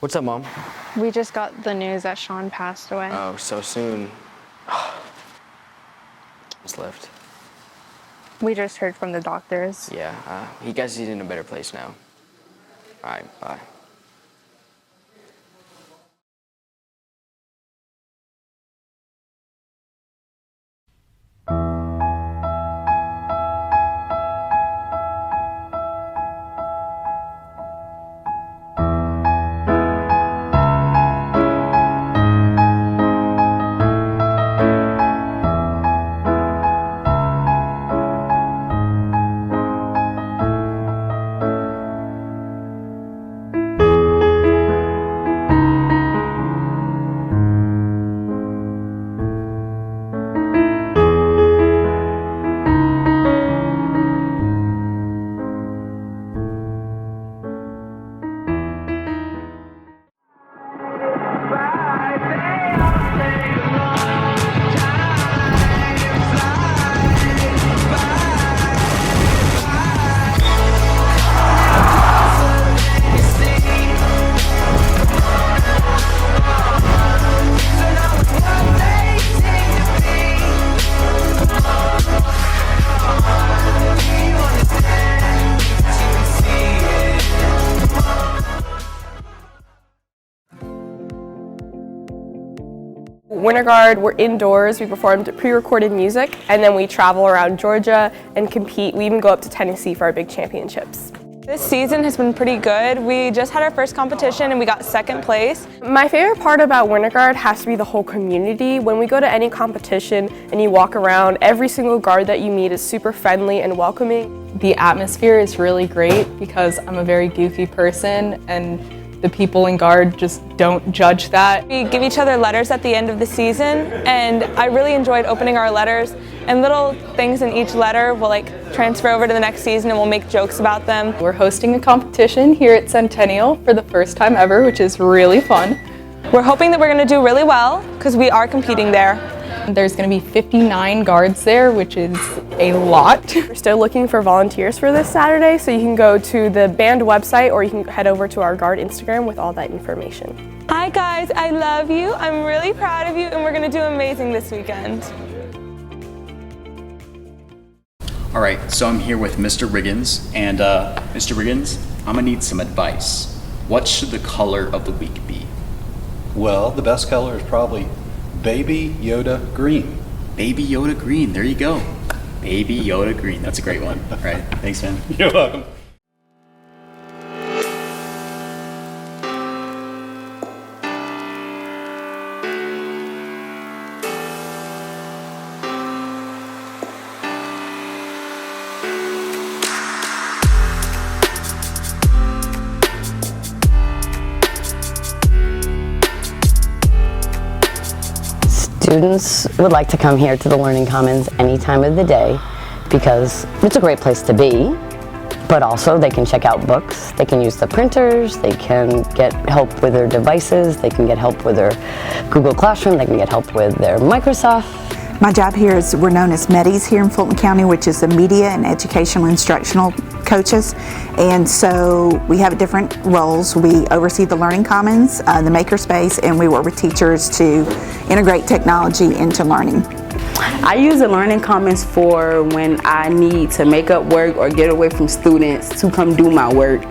What's up, Mom? We just got the news that Sean passed away. Oh, so soon. Just left. We just heard from the doctors. Yeah, he guess he's in a better place now. All right, bye. Winter Guard, we're indoors, we performed pre-recorded music, and then we travel around Georgia and compete. We even go up to Tennessee for our big championships. This season has been pretty good. We just had our first competition and we got second place. My favorite part about Winter Guard has to be the whole community. When we go to any competition and you walk around, every single guard that you meet is super friendly and welcoming. The atmosphere is really great because I'm a very goofy person and the people in Guard just don't judge that. We give each other letters at the end of the season, and I really enjoyed opening our letters, and little things in each letter will transfer over to the next season and we'll make jokes about them. We're hosting a competition here at Centennial for the first time ever, which is really fun. We're hoping that we're going to do really well because we are competing there. There's going to be 59 guards there, which is a lot. We're still looking for volunteers for this Saturday, so you can go to the band website or you can head over to our Guard Instagram with all that information. Hi guys, I love you. I'm really proud of you and we're going to do amazing this weekend. All right, so I'm here with Mr. Riggins, and Mr. Riggins, I'm gonna need some advice. What should the color of the week be? Well, the best color is probably Baby Yoda Green. Baby Yoda Green, there you go. Baby Yoda Green, that's a great one. All right, thanks, man. You're welcome. Students would like to come here to the Learning Commons any time of the day because it's a great place to be, but also they can check out books, they can use the printers, they can get help with their devices, they can get help with their Google Classroom, they can get help with their Microsoft. My job here is, we're known as MEDIs here in Fulton County, which is the Media and Educational Instructional Coaches. And so we have different roles. We oversee the Learning Commons, the Makerspace, and we work with teachers to integrate technology into learning. I use the Learning Commons for when I need to make up work or get away from students to come do my work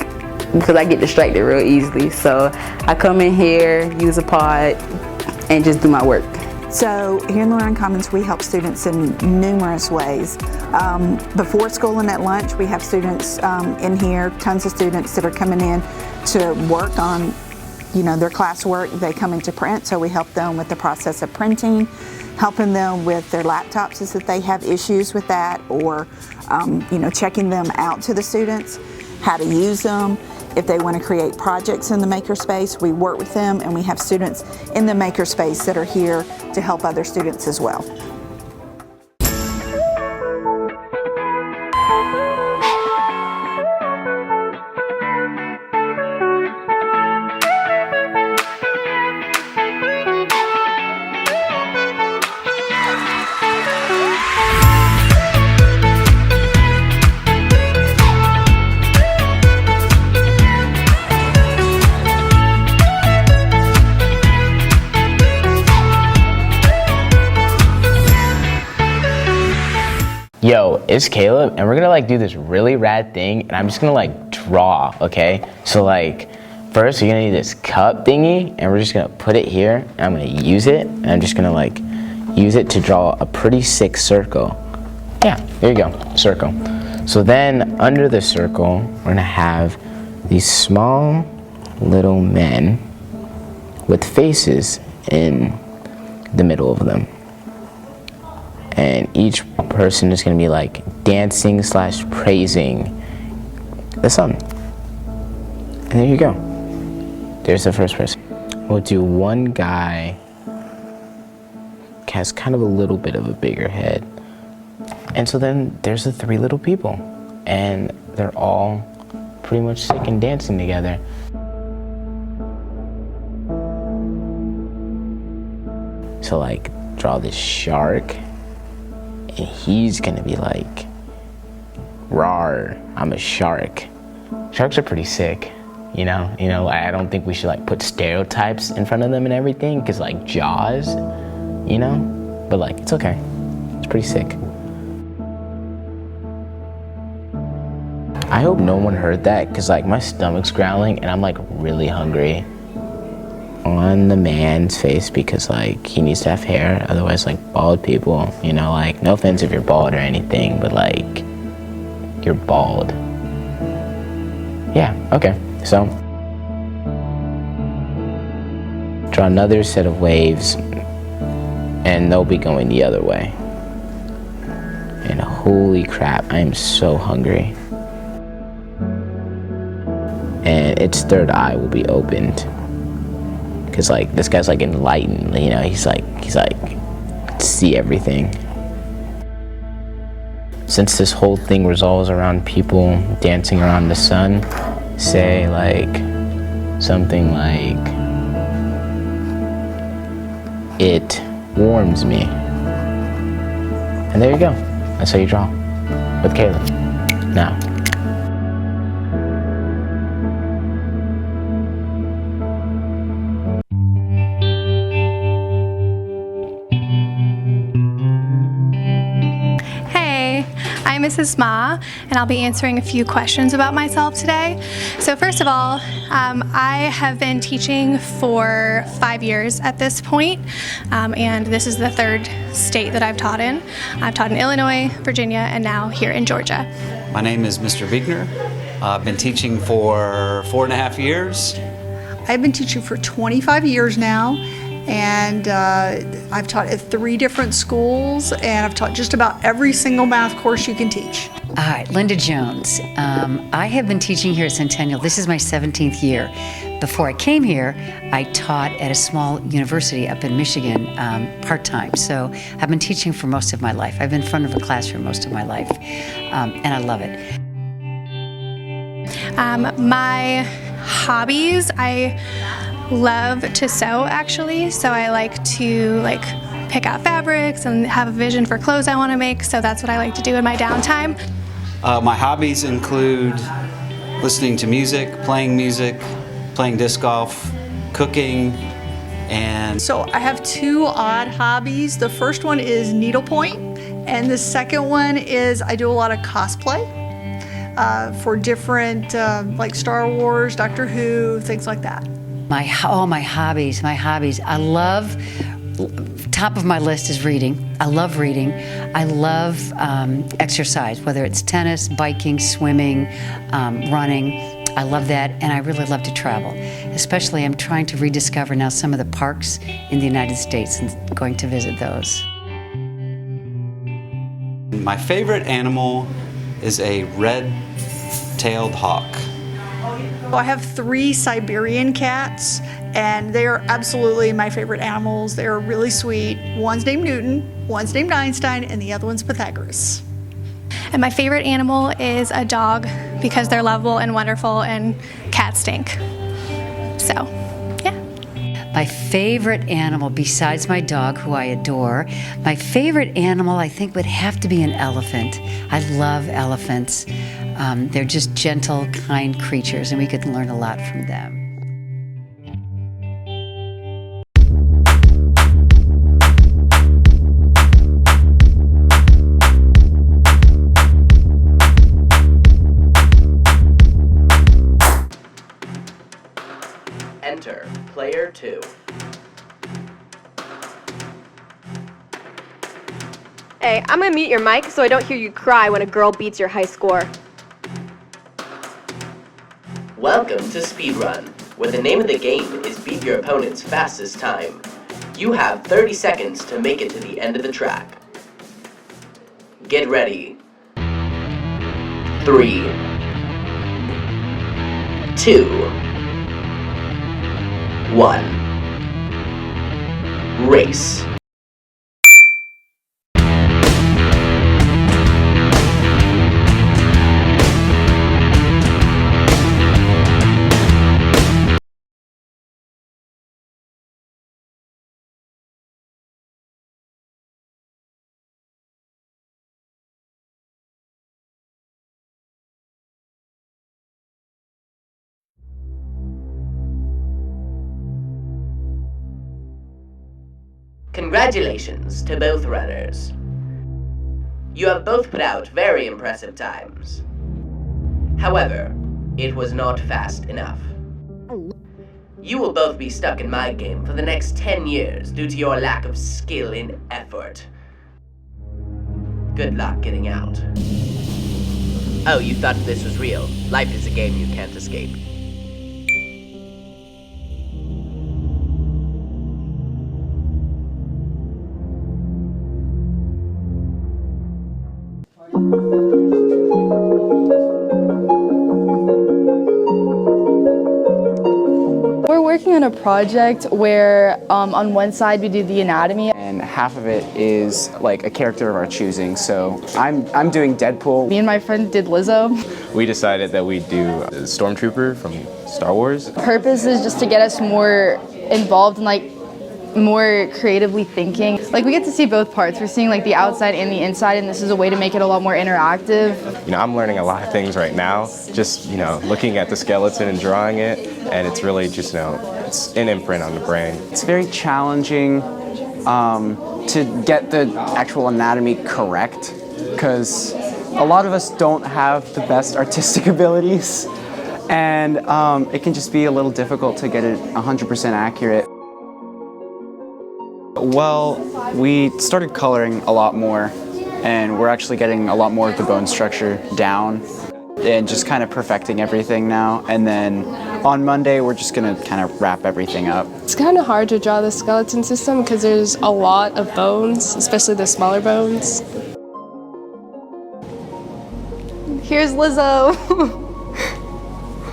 because I get distracted real easily. So I come in here, use a pod, and just do my work. So here in the Learning Commons, we help students in numerous ways. Before school and at lunch, we have students in here, tons of students that are coming in to work on their classwork. They come into print, so we help them with the process of printing, helping them with their laptops if they have issues with that, or checking them out to the students, how to use them. If they want to create projects in the Makerspace, we work with them, and we have students in the Makerspace that are here to help other students as well. Yo, it's Caleb, and we're gonna like do this really rad thing, and I'm just gonna like draw, okay? So like, first you're gonna need this cup thingy, and we're just gonna put it here, and I'm gonna use it, and I'm just gonna like use it to draw a pretty sick circle. Yeah, there you go, circle. So then under the circle, we're gonna have these small little men with faces in the middle of them. And each person is gonna be like dancing / praising the sun. And there you go. There's the first person. We'll do one guy has kind of a little bit of a bigger head. And so then there's the 3 little people. And they're all pretty much sick and dancing together. So like draw this shark, and he's gonna be like, rawr, I'm a shark. Sharks are pretty sick, you know, I don't think we should like put stereotypes in front of them and everything, cause like Jaws, you know, but like, it's okay, it's pretty sick. I hope no one heard that, cause like my stomach's growling and I'm like really hungry. On the man's face, because like he needs to have hair, otherwise like bald people, you know, like no offense if you're bald or anything, but like you're bald. Yeah, okay, so draw another set of waves and they'll be going the other way. And holy crap, I am so hungry. And its third eye will be opened. Cause like this guy's like enlightened, you know, he's like see everything. Since this whole thing revolves around people dancing around the sun, say like something like, it warms me. And there you go. That's how you draw with Caleb. Now. I'm Mrs. Ma, and I'll be answering a few questions about myself today. So first of all, I have been teaching for 5 years at this point, and this is the 3rd state that I've taught in. I've taught in Illinois, Virginia, and now here in Georgia. My name is Mr. Wiegner. I've been teaching for 4.5 years. I've been teaching for 25 years now. And I've taught at 3 different schools, and I've taught just about every single math course you can teach. Hi, Linda Jones. I have been teaching here at Centennial. This is my 17th year. Before I came here, I taught at a small university up in Michigan part-time. So I've been teaching for most of my life. I've been in front of a classroom most of my life, and I love it. My hobbies, I love to sew actually, so I like to pick out fabrics and have a vision for clothes I want to make, so that's what I like to do in my downtime. My hobbies include listening to music, playing disc golf, cooking, and... So I have 2 odd hobbies. The first one is needlepoint, and the second one is I do a lot of cosplay for different, like Star Wars, Doctor Who, things like that. My hobbies. I love, top of my list is reading. I love reading. I love exercise, whether it's tennis, biking, swimming, running. I love that, and I really love to travel. Especially, I'm trying to rediscover now some of the parks in the United States and going to visit those. My favorite animal is a red-tailed hawk. I have 3 Siberian cats, and they are absolutely my favorite animals. They're really sweet. One's named Newton, one's named Einstein, and the other one's Pythagoras. And my favorite animal is a dog because they're lovable and wonderful, and cats stink. So, yeah. My favorite animal, besides my dog, who I adore, my favorite animal I think would have to be an elephant. I love elephants. They're just gentle, kind creatures, and we could learn a lot from them. 2. Hey, I'm gonna mute your mic so I don't hear you cry when a girl beats your high score. Welcome to Speedrun, where the name of the game is beat your opponent's fastest time. You have 30 seconds to make it to the end of the track. Get ready. 3, 2, 1. Race. Congratulations to both runners. You have both put out very impressive times. However, it was not fast enough. You will both be stuck in my game for the next 10 years due to your lack of skill and effort. Good luck getting out. Oh, you thought this was real. Life is a game you can't escape. We're working on a project where on one side we do the anatomy. And half of it is like a character of our choosing. So I'm doing Deadpool. Me and my friend did Lizzo. We decided that we'd do Stormtrooper from Star Wars. The purpose is just to get us more involved and like more creatively thinking. Like we get to see both parts. We're seeing like the outside and the inside, and this is a way to make it a lot more interactive. You know, I'm learning a lot of things right now, just, you know, looking at the skeleton and drawing it, and it's really just, you know, it's an imprint on the brain. It's very challenging to get the actual anatomy correct, because a lot of us don't have the best artistic abilities, and it can just be a little difficult to get it 100% accurate. Well, we started coloring a lot more, and we're actually getting a lot more of the bone structure down and just kind of perfecting everything now. And then on Monday, we're just gonna kind of wrap everything up. It's kind of hard to draw the skeleton system because there's a lot of bones, especially the smaller bones. Here's Lizzo.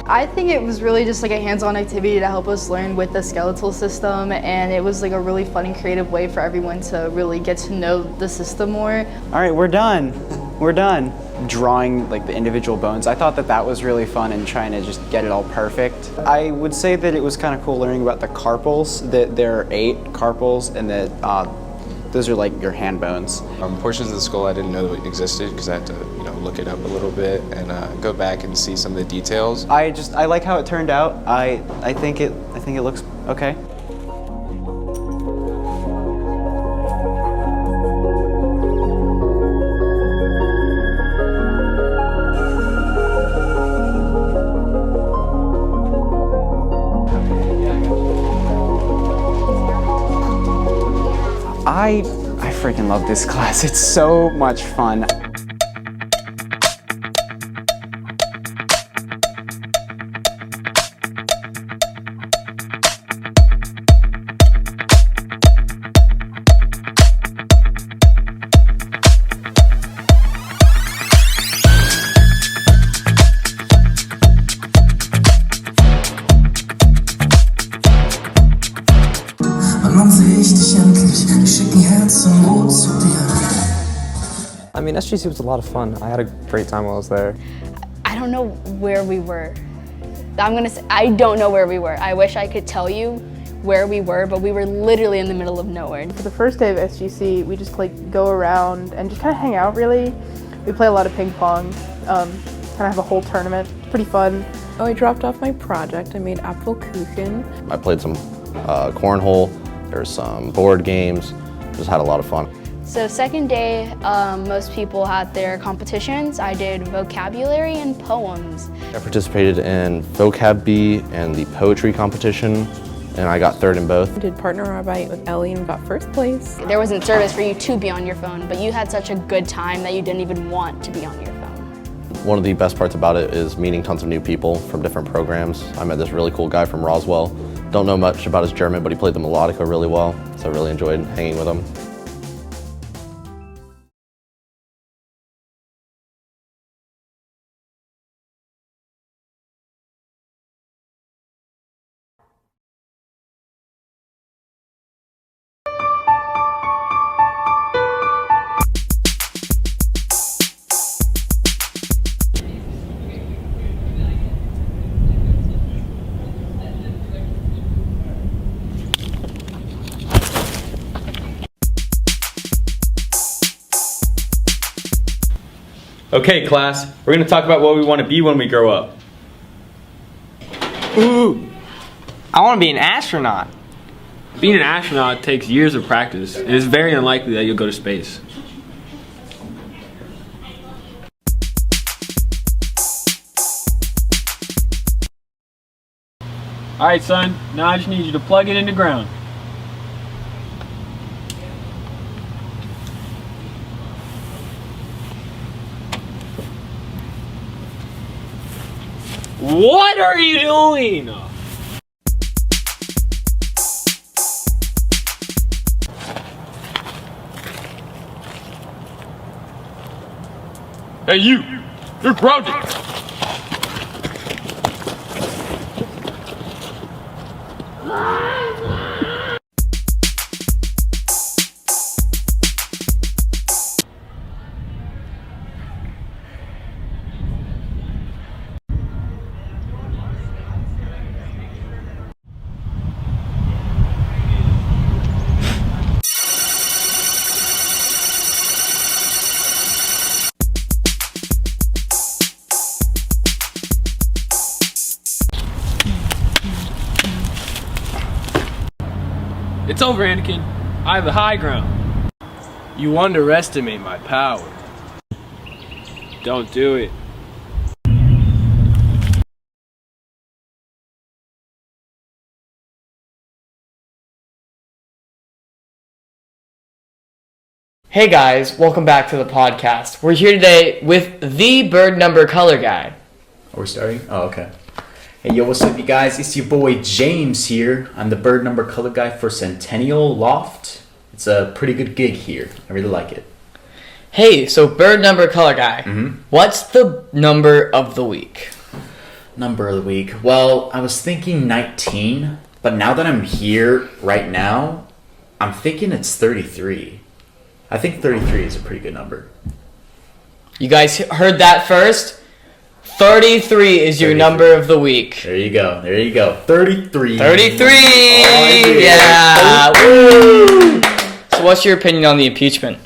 I think it was really just like a hands-on activity to help us learn with the skeletal system, and it was like a really fun and creative way for everyone to really get to know the system more. All right, we're done. We're done. Drawing like the individual bones, I thought that that was really fun and trying to just get it all perfect. I would say that it was kind of cool learning about the carpals, that there are 8 carpals, and that those are like your hand bones. Portions of the skull I didn't know existed because I had to, you know, look it up a little bit and go back and see some of the details. I like how it turned out. I think it looks okay. I freaking love this class. It's so much fun. I mean, SGC was a lot of fun. I had a great time while I was there. I don't know where we were. I'm gonna say, I don't know where we were. I wish I could tell you where we were, but we were literally in the middle of nowhere. For the first day of SGC, we just like go around and just kind of hang out really. We play a lot of ping pong, kind of have a whole tournament. It's pretty fun. Oh, I dropped off my project. I made Apfelkuchen. I played some cornhole, there's some board games, just had a lot of fun. So second day, most people had their competitions. I did vocabulary and poems. I participated in Vocab Bee and the poetry competition. and I got third in both. Did partnerarbeit with Ellie and got first place. There wasn't service for you to be on your phone, but you had such a good time that you didn't even want to be on your phone. One of the best parts about it is meeting tons of new people from different programs. I met this really cool guy from Roswell. Don't know much about his German, but he played the melodica really well, so I really enjoyed hanging with him. Okay, class, we're gonna talk about what we want to be when we grow up. Ooh, I want to be an astronaut. Being an astronaut takes years of practice. It is very unlikely that you'll go to space. Alright, son, now I just need you to plug it in the ground. What are you doing? Hey you! You're grounded! It's over, Anakin. I have the high ground. You underestimate my power. Don't do it. Hey guys, welcome back to the podcast. We're here today with the bird number color guy. Are we starting? Oh, okay. Hey, yo, what's up, you guys? It's your boy James here. I'm the bird number color guy for Centennial Loft. It's a pretty good gig here. I really like it. Hey, so bird number color guy. What's the number of the week? Number of the week. Well, I was thinking 19, but now that I'm here right now, I'm thinking it's 33. I think 33 is a pretty good number. You guys heard that first? 33 is your number of the week. There you go. There you go. 33. 33! Oh, yeah! Woo! So what's your opinion on the impeachment?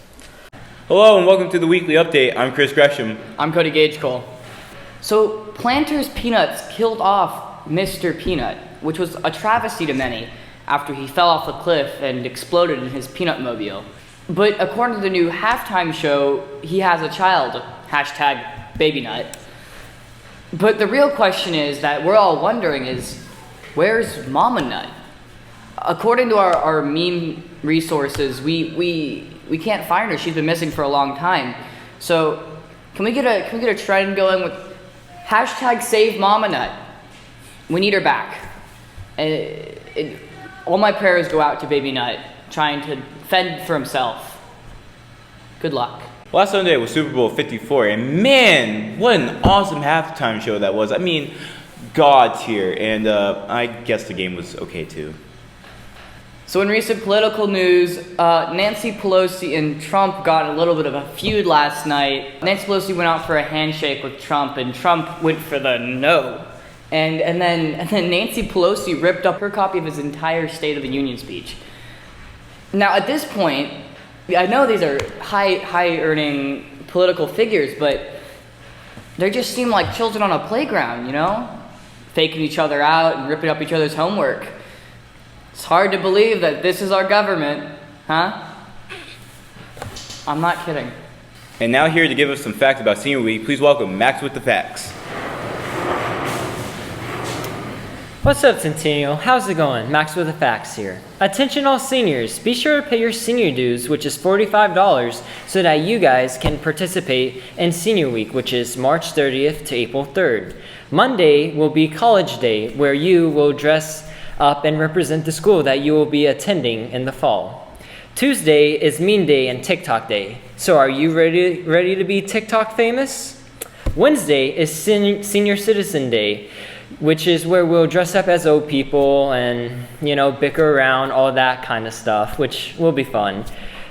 Hello and welcome to the weekly update. I'm Chris Gresham. I'm Cody Gage-Cole. So Planters Peanuts killed off Mr. Peanut, which was a travesty to many after he fell off a cliff and exploded in his peanut mobile. But according to the new halftime show, he has a child, #BabyNut. But the real question is that we're all wondering is, where's Mama Nut? According to our meme resources, we can't find her. She's been missing for a long time. So can we get a trend going with #SaveMamaNut? We need her back. All my prayers go out to Baby Nut, trying to fend for himself. Good luck. Last Sunday was Super Bowl 54, and man, what an awesome halftime show that was. I mean, God tier, and I guess the game was okay too. So in recent political news, Nancy Pelosi and Trump got in a little bit of a feud last night. Nancy Pelosi went out for a handshake with Trump, and Trump went for the no. And then Nancy Pelosi ripped up her copy of his entire State of the Union speech. Now at this point, I know these are high earning political figures, but they just seem like children on a playground, you know? Faking each other out and ripping up each other's homework. It's hard to believe that this is our government, huh? I'm not kidding. And now here to give us some facts about Senior Week, please welcome Max with the facts. What's up, Centennial? How's it going? Max with the facts here. Attention all seniors, be sure to pay your senior dues, which is $45, so that you guys can participate in Senior Week, which is March 30th to April 3rd. Monday will be College Day, where you will dress up and represent the school that you will be attending in the fall. Tuesday is Meme Day and TikTok Day, so are you ready to be TikTok famous? Wednesday is Senior Citizen Day, which is where we'll dress up as old people and, bicker around, all that kind of stuff, which will be fun.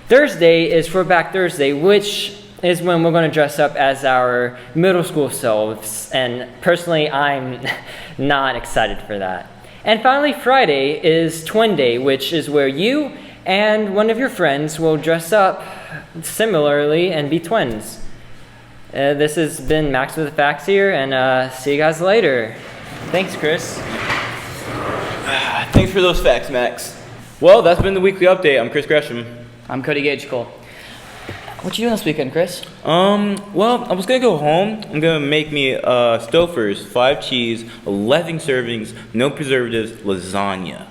Thursday is Throwback Thursday, which is when we're going to dress up as our middle school selves, and personally, I'm not excited for that. And finally, Friday is Twin Day, which is where you and one of your friends will dress up similarly and be twins. This has been Max with the Facts here, and see you guys later. Thanks, Chris. Thanks for those facts, Max. Well, that's been the weekly update. I'm Chris Gresham. I'm Cody Gage Cole. What you doing this weekend, Chris? Well, I was gonna go home. I'm gonna make me Stouffer's 5 cheese, 11 servings, no preservatives, lasagna.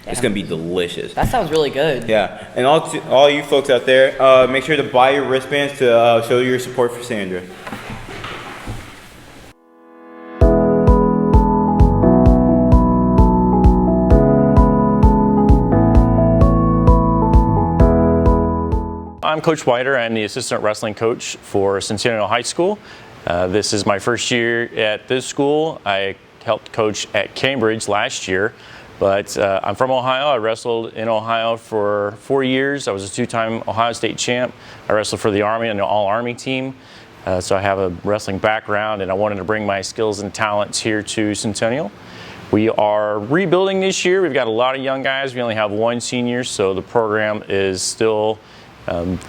It's gonna be delicious. That sounds really good. Yeah, and all you folks out there, make sure to buy your wristbands to show your support for Sandra. I'm Coach Whiter. I'm the assistant wrestling coach for Centennial High School. This is my first year at this school. I helped coach at Cambridge last year, but I'm from Ohio. I wrestled in Ohio for 4 years. I was a 2-time Ohio State champ. I wrestled for the Army and the All-Army team. So I have a wrestling background, and I wanted to bring my skills and talents here to Centennial. We are rebuilding this year. We've got a lot of young guys. We only have 1 senior, so the program is still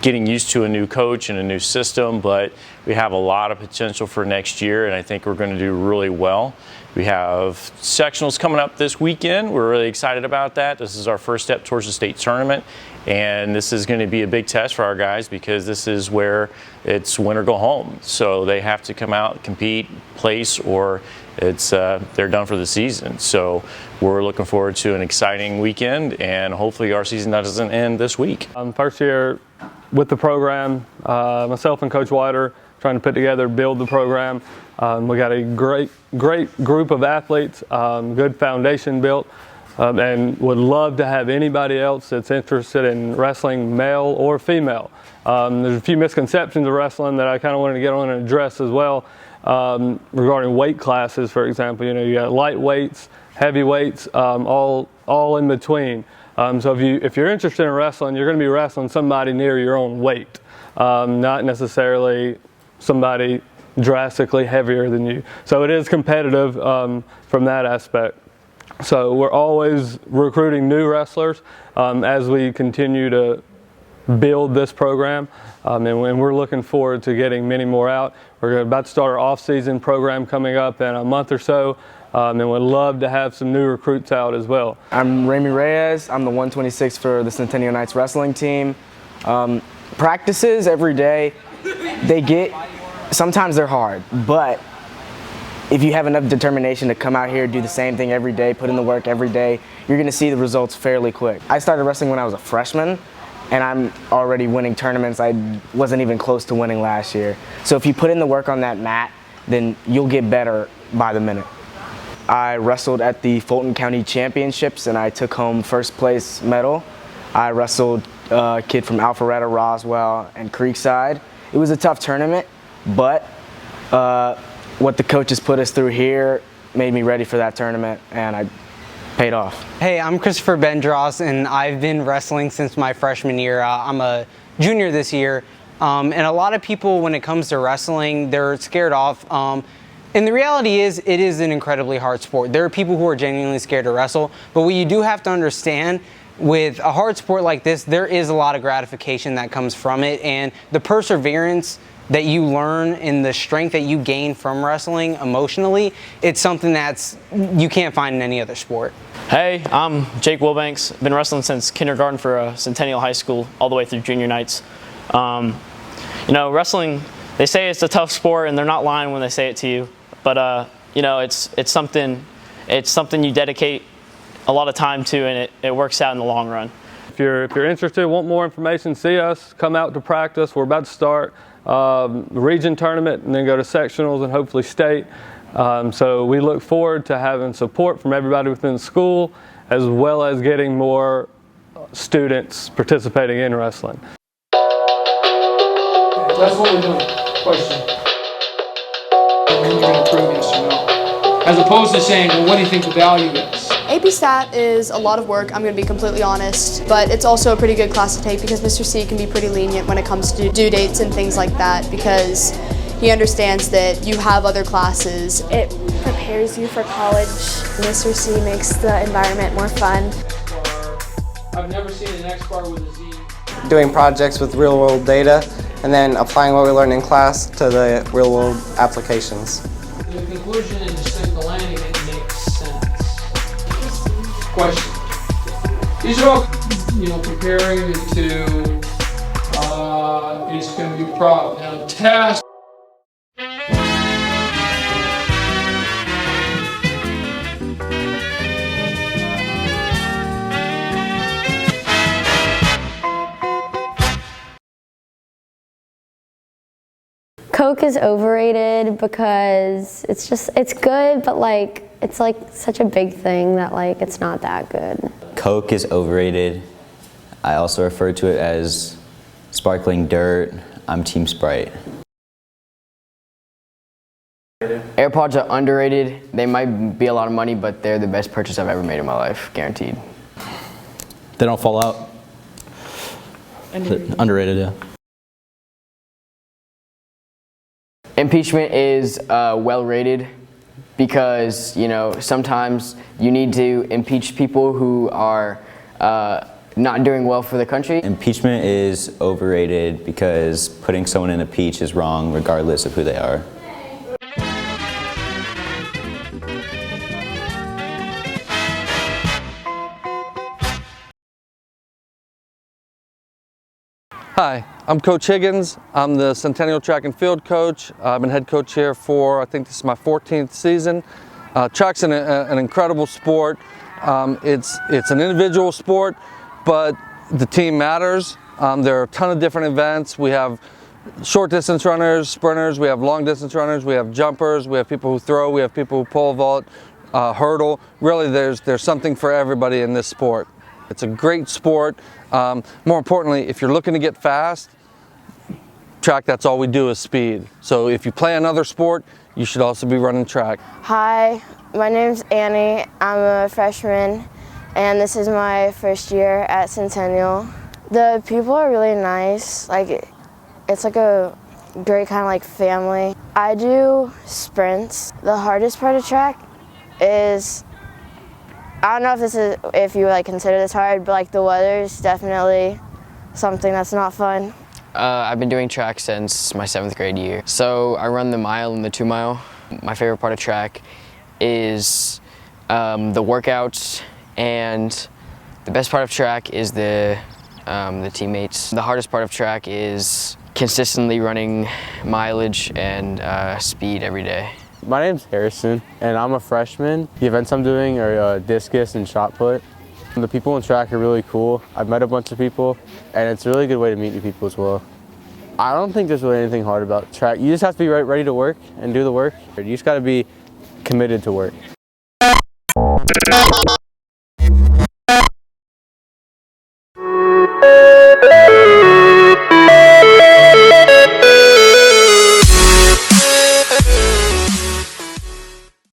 getting used to a new coach and a new system, but we have a lot of potential for next year, and I think we're going to do really well. We have sectionals coming up this weekend. We're really excited about that. This is our first step towards the state tournament, and this is going to be a big test for our guys because this is where it's win or go home. So they have to come out, compete, place, or it's they're done for the season. So we're looking forward to an exciting weekend, and hopefully our season doesn't end this week. First year with the program, myself and Coach Whiter trying to put together, build the program. We got a great group of athletes, good foundation built, and would love to have anybody else that's interested in wrestling, male or female. There's a few misconceptions of wrestling that I kind of wanted to get on and address as well. Regarding weight classes, for example, you got light weights, heavy weights, all in between. So if you're interested in wrestling, you're going to be wrestling somebody near your own weight, not necessarily somebody drastically heavier than you. So it is competitive from that aspect. So we're always recruiting new wrestlers as we continue to build this program, and we're looking forward to getting many more out. We're about to start our off-season program coming up in a month or so, and we'd love to have some new recruits out as well. I'm Ramy Reyes. I'm the 126 for the Centennial Knights wrestling team. Practices every day, sometimes they're hard, but if you have enough determination to come out here, do the same thing every day, put in the work every day, you're gonna see the results fairly quick. I started wrestling when I was a freshman, and I'm already winning tournaments. I wasn't even close to winning last year. So if you put in the work on that mat, then you'll get better by the minute. I wrestled at the Fulton County Championships, and I took home first place medal. I wrestled a kid from Alpharetta, Roswell, and Creekside. It was a tough tournament, but what the coaches put us through here made me ready for that tournament, and I paid off. Hey, I'm Christopher Bendros, and I've been wrestling since my freshman year. I'm a junior this year, and a lot of people, when it comes to wrestling, they're scared off. And the reality is, it is an incredibly hard sport. There are people who are genuinely scared to wrestle, but what you do have to understand, with a hard sport like this, there is a lot of gratification that comes from it, and the perseverance that you learn and the strength that you gain from wrestling emotionally, it's something you can't find in any other sport. Hey, I'm Jake Wilbanks. Been wrestling since kindergarten for Centennial High School, all the way through junior nights. Wrestling, they say it's a tough sport, and they're not lying when they say it to you. But it's something. it's something you dedicate a lot of time to, and it works out in the long run. If you're interested, want more information, see us, come out to practice. We're about to start the region tournament and then go to sectionals and hopefully state. So we look forward to having support from everybody within the school, as well as getting more students participating in wrestling. That's what we're doing. Question. And then you're going to prove yes or no. As opposed to saying, well, what do you think the value is? AP Stat is a lot of work, I'm going to be completely honest, but it's also a pretty good class to take because Mr. C can be pretty lenient when it comes to due dates and things like that, because he understands that you have other classes. It prepares you for college. Mr. C makes the environment more fun. I've never seen an X bar with a Z. Doing projects with real world data and then applying what we learned in class to the real world applications. The conclusion and just the landing, it makes sense. Question. These are all, comparing it to, it's going to be a problem. Now, task. Coke is overrated because it's good, but it's such a big thing that it's not that good. Coke is overrated. I also refer to it as sparkling dirt. I'm Team Sprite. AirPods are underrated. They might be a lot of money, but they're the best purchase I've ever made in my life, guaranteed. They don't fall out. Underrated, yeah. Impeachment is well rated because, sometimes you need to impeach people who are not doing well for the country. Impeachment is overrated because putting someone in a peach is wrong regardless of who they are. Hi, I'm Coach Higgins. I'm the Centennial Track and Field coach. I've been head coach here for, I think this is my 14th season. Track's an incredible sport. It's an individual sport, but the team matters. There are a ton of different events. We have short distance runners, sprinters, we have long distance runners, we have jumpers, we have people who throw, we have people who pole vault, hurdle. Really, there's something for everybody in this sport. It's a great sport. More importantly, if you're looking to get fast, track, that's all we do is speed. So if you play another sport, you should also be running track. Hi, my name's Annie. I'm a freshman, and this is my first year at Centennial. The people are really nice. It's a great kind of family. I do sprints. The hardest part of track is, I don't know if you consider this hard, but the weather is definitely something that's not fun. I've been doing track since my 7th grade year. So I run the mile and the 2 mile. My favorite part of track is the workouts, and the best part of track is the teammates. The hardest part of track is consistently running mileage and speed every day. My name's Harrison, and I'm a freshman. The events I'm doing are discus and shot put. The people in track are really cool. I've met a bunch of people, and it's a really good way to meet new people as well. I don't think there's really anything hard about track. You just have to be ready to work and do the work. You just got to be committed to work.